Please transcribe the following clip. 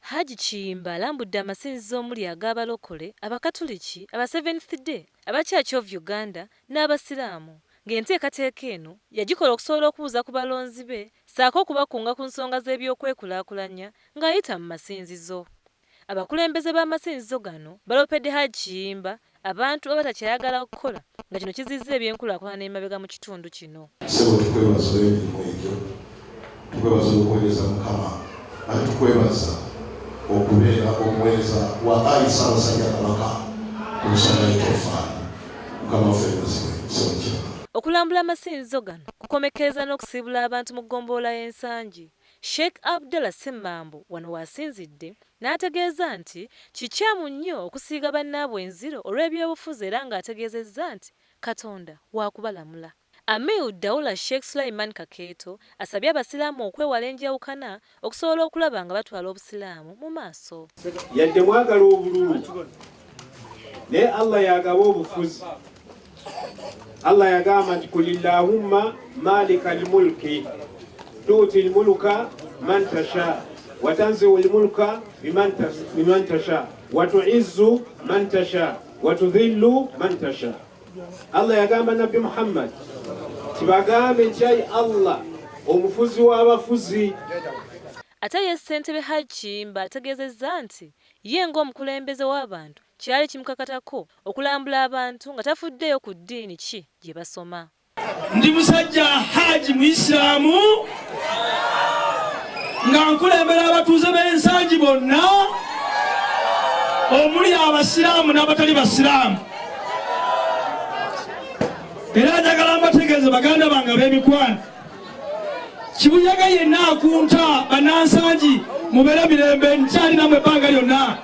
Haji Kiyimba alambudde amasinzizo omuli ag'abalokole, abakatuliki, aba Seventh Day, aba Church of Uganda n'abasiraamu, ng'enteekateeka eno yagikola okusobola okubuuza ku balonzi be ssaako okubakunga ku nsonga z'ebyokwekulakulanya ng'ayita mu masinzizo. Abakulembeze b'amasinzizo gano balopedde Haji Kiyimba abantu abatakyayagala kukola nga kino kizizza ebyenkulaakulana emabega mu kitundu kino. Sebo tukwebaza emirimu egyo, tukwebaza okuweereza Mukama, ate tukwebaza okubeera omuweereza wa Ali Ssaabasajja Kabaka ku nsonga y'ettoffaali. Mukama waffe yeebazibwe. Okulambula amasinzizo gano kukomekkereza n'okusiibula abantu mu ggombolola y'ensangi. Sheikh Abdallah Ssemambo wano waasinzidde n'ategeeza nti kikyamu nnyo okusiiga bannaabwe enziro olw'ebyobufuzi era ng'ategeezezza nti Katonda waakubalamula. Amir Daula Sheikh Sulaiman Kakeeto asabye abasiraamu okwewala enjawukana okusobola okulaba nga batwala obusiraamu mu maaso. Yadde mwagala obululu naye Allah yagaba obufuzi. Allah yagamba nti kulillahumma malikal mulki tuuti lmuluka man tasha wa tanzi'u lmulka biman tasha wa tu'izzu man tasha wa tudhillu man tasha. Allah yagamba Nabbi Muhammad tibagambe nti ayi Allah omufuzi w'abafuzi. Ate ye ssentebe Haji Kiyimba ategeezezza nti ye ng'omukulembeze w'abantu kyali kimukakatako okulambula abantu nga tafuddeyo ku ddiini ki gye basoma. Ndi musajja Haji Muisiraamu nga nkulembera abatuuze b'ensangi bonna omuli abasiraamu n'abatali basiraamu. Era njagala mbategeeze baganda bange ab'emikwano, Kibuyaga yenna akunta bannansangi mubeere mirembe nkyalinamu ebbanga lyonna.